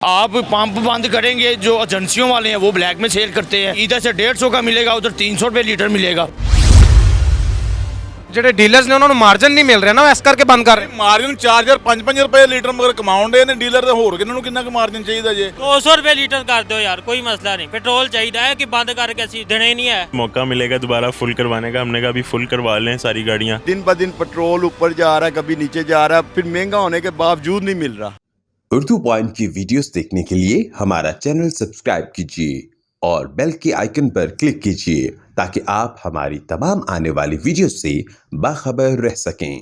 आप पंप बंद करेंगे, जो एजेंसियों वाले हैं वो ब्लैक में सेल करते हैं। इधर से 150 का मिलेगा, उधर 300 रुपये लीटर मिलेगा। ਜਿਹੜੇ ਡੀਲਰਸ ਨੇ ਉਹਨਾਂ ਨੂੰ ਮਾਰਜਨ ਨਹੀਂ ਮਿਲ ਰਿਹਾ ਨਾ, ਇਸ ਕਰਕੇ ਬੰਦ ਕਰ ਰਹੇ। ਮਾਰਜਨ 4-5 ਰੁਪਏ ਲੀਟਰ ਮਗਰ ਕਮਾਉਂਦੇ ਨੇ ਡੀਲਰ ਤੇ ਹੋਰ ਕਿਹਨਾਂ ਨੂੰ ਕਿੰਨਾ ਕੁ ਮਾਰਜਨ ਚਾਹੀਦਾ ਜੇ 200 रुपये लीटर कर दो यार, कोई मसला नहीं। पेट्रोल चाहिए है कि बंद करके असी देना ही नहीं है। मौका मिलेगा दोबारा फुल करवाने का, हमने कहा अभी फुल करवा लें सारी गाड़ियाँ। दिन ब दिन पेट्रोल ऊपर जा रहा है, कभी नीचे जा रहा है, फिर महंगा होने के बावजूद नहीं मिल रहा। उर्दू पॉइंट की वीडियोस देखने के लिए हमारा चैनल सब्सक्राइब कीजिए और बेल के आइकन पर क्लिक कीजिए ताकि आप हमारी तमाम आने वाली वीडियो से बाखबर रह सकें।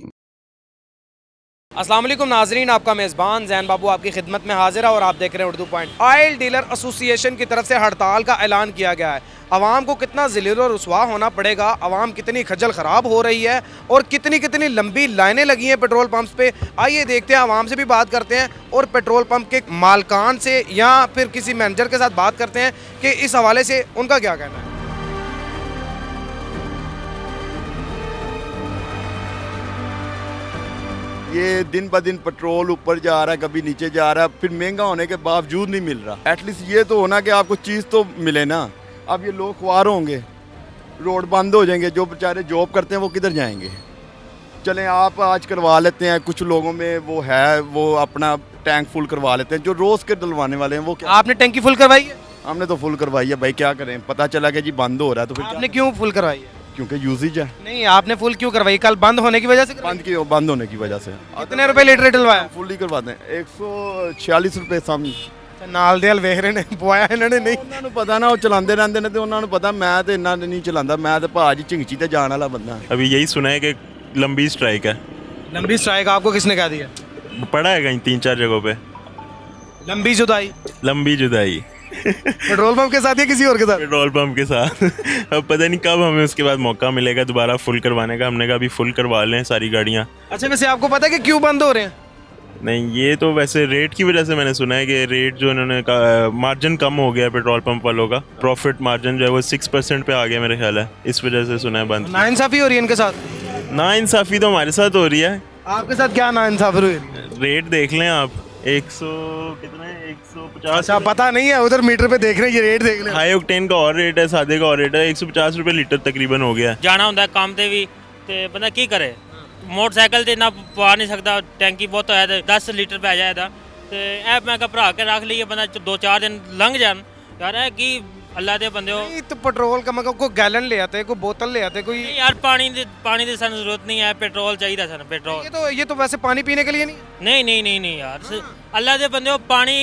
अस्सलाम वालेकुम नाजरीन, आपका मेज़बान जैन बाबू आपकी खिदमत में हाजिर है और आप देख रहे हैं Urdu point. Oil dealer association की तरफ से हड़ताल का ऐलान किया गया है। आवाम को कितना ज़िल्ल और रुसवा होना पड़ेगा, आवाम कितनी खज्जल ख़राब हो रही है और कितनी कितनी लंबी लाइनें लगी हैं पेट्रोल पंप्स पे। आइए देखते हैं, आवाम से भी बात करते हैं और पेट्रोल पंप के मालकान से या फिर किसी मैनेजर के साथ बात करते हैं कि इस हवाले से उनका क्या कहना है। ये दिन ब दिन पेट्रोल ऊपर जा रहा है, कभी नीचे जा रहा है, फिर महंगा होने के बावजूद नहीं मिल रहा। एटलीस्ट ये तो होना कि आपको चीज़ तो मिले ना। अब ये लोग ख्वार होंगे, रोड बंद हो जाएंगे, जो बेचारे जॉब करते हैं वो किधर जाएंगे। चलें आप आज करवा लेते हैं, कुछ लोगों में वो है, वो अपना टैंक फुल करवा लेते हैं। जो रोज़ के डलवाने वाले हैं वो क्या, आपने टंकी फुल करवाई है? हमने तो फुल करवाई है भाई, क्या करें। पता चला कि जी बंद हो रहा है तो फिर आपने क्यों फुल करवाई है? क्योंकि यूजेज है। नहीं, आपने फुल क्यों करवाई? कल बंद होने की वजह से करवाई? बंद होने की वजह से। कितने रुपए लीटर डलवाया? फुल ही करवाते हैं 146 रुपए सामने। ਨਾਲ ਦੇ ਹਲ ਵੇਖ ਰਹੇ ਨੇ, ਪਵਾਇਆ ਇਹਨਾਂ ਨੇ ਨਹੀਂ। ਉਹਨਾਂ ਨੂੰ ਪਤਾ ਨਾ, ਉਹ ਚਲਾਉਂਦੇ ਰਹਿੰਦੇ ਨੇ ਤੇ ਉਹਨਾਂ ਨੂੰ ਪਤਾ। ਮੈਂ ਤੇ ਇੰਨਾ ਨਹੀਂ ਚਲਾਉਂਦਾ, ਮੈਂ ਤੇ ਭਾਜੀ ਝਿੰਗਚੀ ਤੇ ਜਾਣ ਵਾਲਾ ਬੰਦਾ। अभी यही सुना है कि लंबी स्ट्राइक है। लंबी स्ट्राइक आपको किसने कह दिया? पड़ा है कहीं 3-4 जगहों पे लंबी जुदाई लंबी जुदाई पेट्रोल पंप के साथ या किसी और के साथ? पेट्रोल पंप के साथ। अब पता नहीं कब हमें उसके बाद मौका मिलेगा दोबारा फुल करवाने का, हमने कहा अभी फुल करवा लें सारी गाड़ियाँ। अच्छा, वैसे आपको पता है कि क्यों बंद हो रहे हैं? नहीं, ये तो वैसे रेट की वजह से मैंने सुना है कि रेट जो इन्होंने कहा, मार्जिन कम हो गया पेट्रोल पंप वालों का। प्रॉफिट मार्जिन जो है वो 6% पे आ गया मेरे ख्याल है, इस वजह से सुना है बंद। नाइंसाफी हो रही है इनके साथ? नाइंसाफ़ी तो हमारे साथ हो रही है। आपके साथ क्या नाइंसाफी हुई? रेट देख लें आप, 100 कितना है, 150। अच्छा, पता नहीं है, उधर मीटर पे देख रहे हैं, ये रेट देख रहे हैं। हाई ऑक्टेन का और रेट है, सादे का और रेट है। 150 रुपये लीटर तकरीबन हो गया है। जाना होंदा है काम ते भी ते बंदा की करे। मोटरसाइकिल ते ना पवा नहीं सकता, टैंकी बहुत है 10 लीटर पे आ जाएगा। तो ऐ मैं भरा के रख लीए, बंदा 2-4 दिन लंघ जान यार। है कि अल्लाह दे बंदे हो। नहीं तो पेट्रोल का मतलब कोई गैलन ले आते, कोई बोतल ले आते, कोई यार पानी दी सन जरूरत नहीं है, पेट्रोल चाहिए सन पेट्रोल। ये तो वैसे पानी पीने के लिए नहीं। नहीं यार, अल्लाह दे बंदे हो, पानी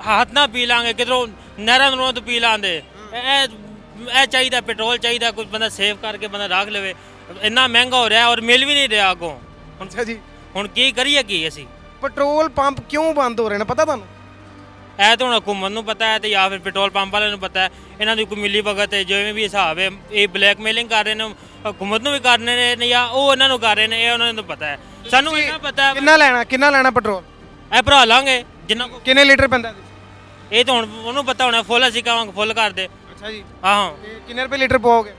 हाथ ना पी लांगे, किधरों नहरा नूरों तो पी लांदे। ए चाहिए पेट्रोल चाहिए, कुछ बंदा सेव करके बंदा रख लेवे। इन्ना महंगा हो रहा है और मिल भी नहीं रहा अगों। अच्छा जी, हुण की करिए की असी? पेट्रोल पंप क्यों बंद हो रहे हैं पता ਤੁਹਾਨੂੰ? ਇਹ ਤਾਂ ਹੁਣ हुकूमत ਨੂੰ ਪਤਾ ਹੈ ਤੇ ਜਾਂ ਫਿਰ ਪੈਟਰੋਲ ਪੰਪ ਵਾਲਿਆਂ ਨੂੰ ਪਤਾ ਹੈ। ਇਹਨਾਂ ਦੀ ਕੋਈ ਮਿਲੀ ਭਗਤ ਹੈ, ਜਿਵੇਂ ਵੀ ਹਿਸਾਬ ਹੈ, ਇਹ ਬਲੈਕਮੇਲਿੰਗ ਕਰ ਰਹੇ ਨੇ, हुकूमत ਨੂੰ ਵੀ ਕਰ ਰਹੇ ਨੇ ਜਾਂ ਉਹ ਇਹਨਾਂ ਨੂੰ ਕਰ ਰਹੇ ਨੇ, ਇਹ ਉਹਨਾਂ ਨੂੰ ਪਤਾ ਹੈ। ਸਾਨੂੰ ਇਹਨਾਂ ਪਤਾ ਹੈ ਕਿੰਨਾ ਲੈਣਾ ਪੈਟਰੋਲ? ਇਹ ਭਰਾ ਲਾਂਗੇ ਜਿੰਨਾ ਕੋ। ਕਿੰਨੇ ਲੀਟਰ ਪੈਂਦਾ? ਇਹ ਤਾਂ ਹੁਣ ਉਹਨੂੰ ਪਤਾ ਹੋਣਾ, ਫੁੱਲ ਅਸੀਂ ਕਹਾਂਗੇ ਫੁੱਲ ਕਰ ਦੇ। ਅੱਛਾ ਜੀ, ਆਹੋ। ਕਿੰਨੇ ਰੁਪਏ ਲੀਟਰ ਪਾਓਗੇ?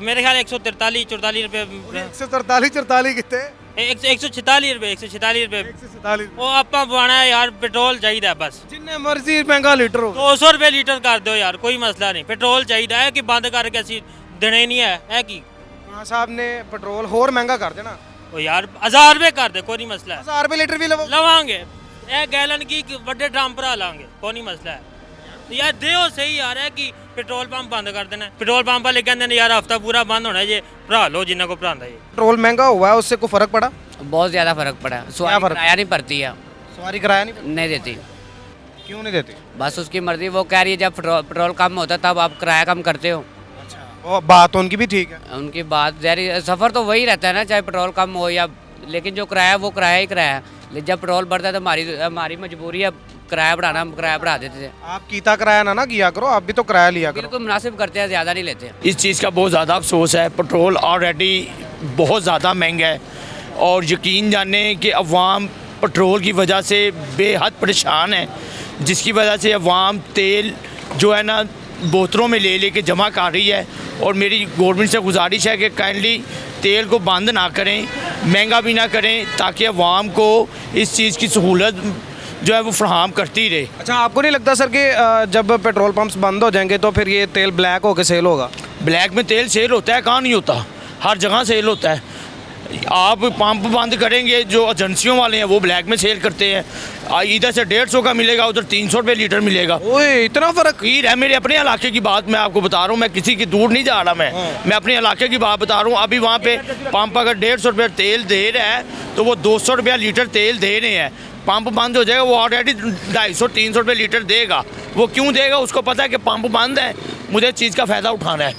ਮੇਰੇ ਖਿਆਲ 143-44 रुपये। 143-44 ਕਿਤੇ 146 रुपये 147 ਉਹ ਆਪਾਂ ਪਵਾਉਣਾ ਹੈ ਯਾਰ। ਪੈਟਰੋਲ ਚਾਹੀਦਾ ਬਸ, ਜਿੰਨੇ ਮਰਜ਼ੀ ਮਹਿੰਗਾ ਲੀਟਰ ਹੋ। 200 रुपये लीटर कर दो यार, कोई मसला नहीं। पेट्रोल चाहिए है कि बंद करके असी देना ही नहीं है कि ਖਾਨ ਸਾਹਿਬ ਨੇ ਪੈਟਰੋਲ ਹੋਰ ਮਹਿੰਗਾ ਕਰ ਦੇਣਾ। ਉਹ ਯਾਰ 1000 रुपये कर दे, कोई नहीं मसला है। 1000 ਰੁਪਏ ਲੀਟਰ ਵੀ ਲਵੋ। ਲਵਾਂਗੇ ਇਹ ਗੈਲਨ ਕੀ ਵੱਡੇ ਡਰਮ ਭਰਾ ਲਾਂਗੇ, ਕੋਈ ਨਹੀਂ ਮਸਲਾ ਹੈ। ਯਾਰ ਦਿਓ ਸਹੀ ਆ ਰਿਹਾ ਕਿ ਪੈਟਰੋਲ ਪੰਪ ਬੰਦ ਕਰ ਦੇਣਾ। ਪੈਟਰੋਲ पंप वाले कहते हैं यार हफ्ता पूरा बंद होना है जी, भरा लो जिन्ना को भरांदा है। पेट्रोल महंगा हुआ है, उससे कोई फर्क पड़ा? बहुत ज़्यादा फ़र्क पड़ा है। सवारी फर्क? किराया नहीं पड़ती है, सवारी किराया नहीं देती। क्यों नहीं देती? बस उसकी मर्ज़ी, वो कह रही है जब पेट्रोल कम होता है तब आप किराया कम करते हो। अच्छा, वो बात उनकी भी ठीक है। उनकी बात जारी, सफ़र तो वही रहता है ना, चाहे पेट्रोल कम हो या, लेकिन जो किराया वो किराया ही किराया है। लेकिन जब पेट्रोल बढ़ता है तो हमारी मजबूरी है किराया बढ़ाना, हम किराया बढ़ा देते थे। आप कीता किराया ना किया करो, आप भी तो किराया लिया करो। बिल्कुल मुनासिब करते हैं, ज़्यादा नहीं लेते। इस चीज़ का बहुत ज़्यादा अफसोस है। पेट्रोल ऑलरेडी बहुत ज़्यादा महंगा है और यकीन जाने कि अवाम पेट्रोल की वजह से बेहद परेशान है, जिसकी वजह से अवाम तेल जो है ना बोतलों में ले लेके जमा कर रही है। और मेरी गवर्नमेंट से गुजारिश है कि काइंडली तेल को बंद ना करें, महंगा भी ना करें, ताकि अवाम को इस चीज़ की सहूलत जो है वो फराहम करती रहे। अच्छा, आपको नहीं लगता सर कि जब पेट्रोल पंप्स बंद हो जाएंगे तो फिर ये तेल ब्लैक होकर सेल होगा? ब्लैक में तेल सेल होता है, कहाँ नहीं होता, हर जगह सेल होता है। आप पंप बंद करेंगे, जो एजेंसियों वाले हैं वो ब्लैक में सेल करते हैं। इधर से 150 का मिलेगा, उधर 300 रुपये लीटर मिलेगा। ओए, इतना फ़र्क? खीर है, मेरे अपने इलाके की बात मैं आपको बता रहा हूँ, मैं किसी की दूर नहीं जा रहा, मैं अपने इलाके की बात बता रहा हूँ। अभी वहाँ पे पंप अगर 150 रुपये तेल दे रहा है तो वो 200 रुपया लीटर तेल दे रहे हैं। पंप बंद हो जाएगा, वो ऑलरेडी 250-300 रुपये लीटर देगा। वो क्यों देगा? उसको पता है कि पंप बंद है, मुझे इस चीज़ का फ़ायदा उठाना है,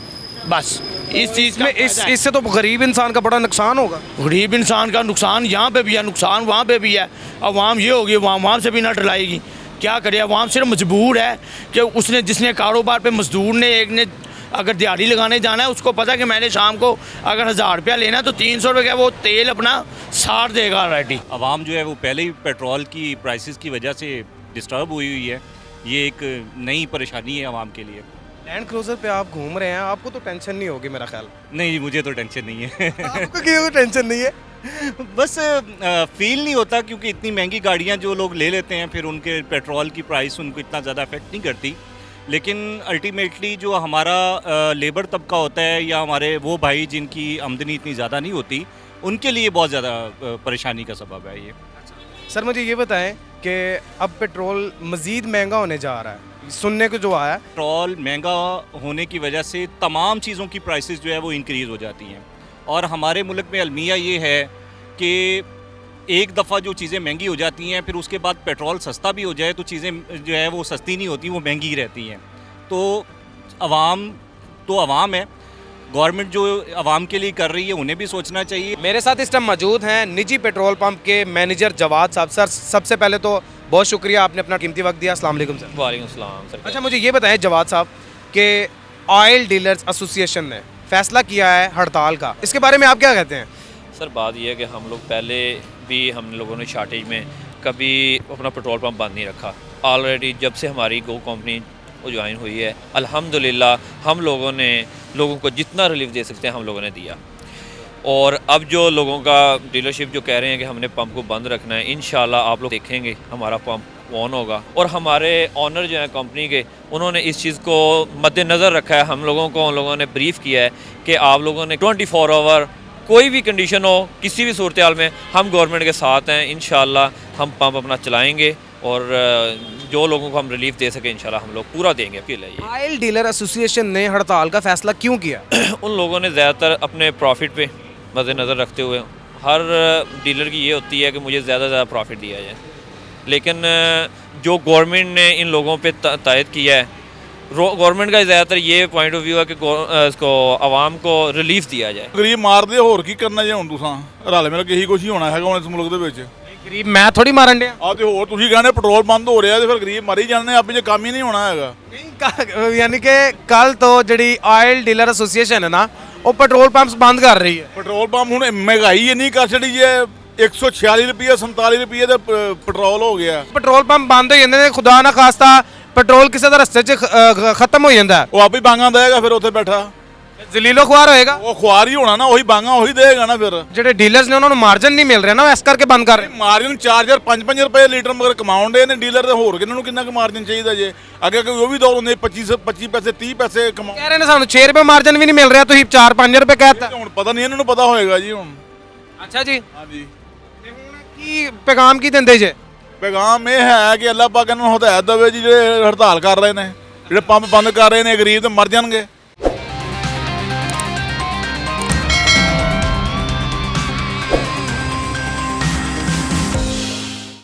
बस इस चीज़ में। इससे तो गरीब इंसान का बड़ा नुकसान होगा। गरीब इंसान का नुकसान यहाँ पे भी है, नुकसान वहाँ पे भी है। अवाम ये होगी, वहाँ से भी ना डलाएगी, क्या करे? अवाम सिर्फ मजबूर है कि उसने, जिसने कारोबार पे मजदूर ने, एक ने अगर दिहाड़ी लगाने जाना है, उसको पता है कि मैंने शाम को अगर 1000 रुपया लेना है तो 300 रुपये का वो तेल अपना सार देगा ऑलरेडी। आवाम जो है वो पहले ही पेट्रोल की प्राइसेस की वजह से डिस्टर्ब हुई है। ये एक नई परेशानी है आवाम के लिए। लैंड क्रूजर पे आप घूम रहे हैं, आपको तो टेंशन नहीं होगी मेरा ख्याल? नहीं, मुझे तो टेंशन नहीं है। आपको क्यों टेंशन नहीं है? बस फील नहीं होता, क्योंकि इतनी महंगी गाड़ियाँ जो लोग ले लेते हैं, फिर उनके पेट्रोल की प्राइस उनको इतना ज़्यादा अफेक्ट नहीं करती। लेकिन अल्टीमेटली जो हमारा लेबर तबका होता है, या हमारे वो भाई जिनकी आमदनी इतनी ज़्यादा नहीं होती, उनके लिए बहुत ज़्यादा परेशानी का सबब है ये। सर मुझे ये बताएं कि अब पेट्रोल मज़ीद महंगा होने जा रहा है, सुनने को जो आया। पेट्रोल महंगा होने की वजह से तमाम चीज़ों की प्राइसेस जो है वो इंक्रीज़ हो जाती हैं। और हमारे मुल्क में अलमिया ये है कि एक दफ़ा जो चीज़ें महंगी हो जाती हैं, फिर उसके बाद पेट्रोल सस्ता भी हो जाए तो चीज़ें जो है वो सस्ती नहीं होती, वो महंगी ही रहती हैं। तो अवाम है, गवर्नमेंट जो अवाम के लिए कर रही है उन्हें भी सोचना चाहिए। मेरे साथ इस टाइम मौजूद हैं निजी पेट्रोल पंप के मैनेजर जवाद साहब। सर सबसे पहले तो बहुत शुक्रिया, आपने अपना कीमती वक्त दिया। अस्सलाम वालेकुम सर। वालेकुम सलाम सर। अच्छा, मुझे ये बताएं जवाद साहब कि ऑयल डीलर्स एसोसिएशन ने फैसला किया है हड़ताल का, इसके बारे में आप क्या कहते हैं? सर बात यह है कि हम लोग पहले भी हम लोगों ने शार्टेज में कभी अपना पेट्रोल पंप बंद नहीं रखा। ऑलरेडी जब से हमारी गो कंपनी ज्वाइन हुई है, अल्हम्दुलिल्लाह हम लोगों ने लोगों को जितना रिलीफ दे सकते हैं हम लोगों ने दिया। और अब जो लोगों का डीलरशिप जो कह रहे हैं कि हमने पंप को बंद रखना है, इंशाल्लाह आप लोग देखेंगे हमारा पंप ऑन होगा। और हमारे ऑनर जो हैं कंपनी के, उन्होंने इस चीज़ को मद्देनज़र रखा है। हम लोगों को उन लोगों ने ब्रीफ़ किया है कि आप लोगों ने 24 आवर कोई भी कंडीशन हो, किसी भी सूरत हाल में हम गवर्नमेंट के साथ हैं। इंशाल्लाह हम पंप अपना चलाएँगे और जो लोगों को हम रिलीफ दे सके इंशाल्लाह हम लोग पूरा देंगे। ऑयल डीलर एसोसिएशन ने हड़ताल का फैसला क्यों किया? उन लोगों ने ज़्यादातर अपने प्रॉफिट पे मद्देनज़र रखते हुए, हर डीलर की ये होती है कि मुझे ज़्यादा से ज़्यादा प्रॉफिट दिया जाए, लेकिन जो गवर्नमेंट ने इन लोगों पे तायद किया है, गवर्नमेंट का ज़्यादातर ये पॉइंट ऑफ व्यू है कि इसको आवाम को रिलीफ दिया जाए। गरीब मारदे होर की करना जे हुण तुसां रल मिल के ही कुछ ही होना हैगा हुण इस मुल्क दे विच। गरीब मैं थोड़ी मारन दिया ਆ ਤੇ ਹੋਰ ਤੁਸੀਂ ਕਹਿੰਦੇ ਪੈਟਰੋਲ ਬੰਦ ਹੋ ਰਿਹਾ ਤੇ ਫਿਰ ਗਰੀਬ ਮਰੀ ਜਾਂਦੇ ਆਪੇ ਜੇ ਕੰਮ ਹੀ ਨਹੀਂ ਹੋਣਾ ਹੈਗਾ। यानी कि कल तो जी ऑयल डीलर एसोसिएशन है ना, वो पेट्रोल पंप्स बंद कर रही है। ਪੈਟਰੋਲ ਪੰਪ ਹੁਣ ਮਹਿੰਗਾਈ ਇੰਨੀ ਕਰ ਛੜੀ ਜੇ 146 ਰੁਪਏ 47 ਰੁਪਏ ਦਾ ਪੈਟਰੋਲ ਹੋ ਗਿਆ। पेट्रोल पंप बंद हो जाते हैं, खुदा ना खास्ता पेट्रोल किसी का रस्ते च खत्म हो जाता है, ਉਹ ਆਪੇ ਬਾਂਗਾ ਦੇਗਾ ਫਿਰ ਉੱਥੇ ਬੈਠਾ जलीलो खुआर होएगा। ਉਹ ਖੁਆਰ ਹੀ ਹੋਣਾ ਨਾ, ਉਹੀ ਬਾਂਗਾ ਉਹੀ ਦੇਗਾ ਨਾ। ਫਿਰ ਜਿਹੜੇ ਡੀਲਰਸ ਨੇ ਉਹਨਾਂ ਨੂੰ ਮਾਰਜਨ ਨਹੀਂ ਮਿਲ ਰਿਹਾ ਨਾ, ਇਸ ਕਰਕੇ ਬੰਦ ਕਰ ਰਹੇ। ਮਾਰਜਨ 4 5 ਰੁਪਏ ਲੀਟਰ ਮਗਰ ਕਮਾਉਣ ਦੇ ਨੇ ਡੀਲਰ ਦੇ, ਹੋਰ ਕਿਹਨਾਂ ਨੂੰ ਕਿੰਨਾ ਕੁ ਮਾਰਜਨ ਚਾਹੀਦਾ ਜੇ? ਅੱਗੇ ਕੋਈ ਉਹ ਵੀ ਦੌਰ ਹੁੰਦੇ 25 ਪੈਸੇ 30 ਪੈਸੇ ਕਮਾ ਕਹਿ ਰਹੇ ਨੇ ਸਾਨੂੰ 6 ਰੁਪਏ ਮਾਰਜਨ ਵੀ ਨਹੀਂ ਮਿਲ ਰਿਹਾ, ਤੁਸੀਂ 4-5 ਰੁਪਏ ਕਹਿਤਾ। ਹੁਣ ਪਤਾ ਨਹੀਂ, ਇਹਨਾਂ ਨੂੰ ਪਤਾ ਹੋਏਗਾ ਜੀ ਹੁਣ। ਅੱਛਾ ਜੀ, ਹਾਂਜੀ। ਤੇ ਹੁਣ ਕੀ ਪੈਗਾਮ ਕੀ ਦਿੰਦੇ ਜੇ? ਪੈਗਾਮ ਇਹ ਹੈ ਕਿ ਅੱਲਾਹ ਪਾਕ ਇਹਨਾਂ ਨੂੰ ਹਦਾਇਤ ਦੇਵੇ ਜੀ, ਜਿਹੜੇ ਹੜਤਾਲ ਕਰ ਰਹੇ ਨੇ, ਜਿਹੜੇ ਪੰਪ ਬੰਦ ਕਰ ਰਹੇ ਨੇ, ਗਰੀਬ ਤੇ ਮਰ ਜਾਣਗੇ।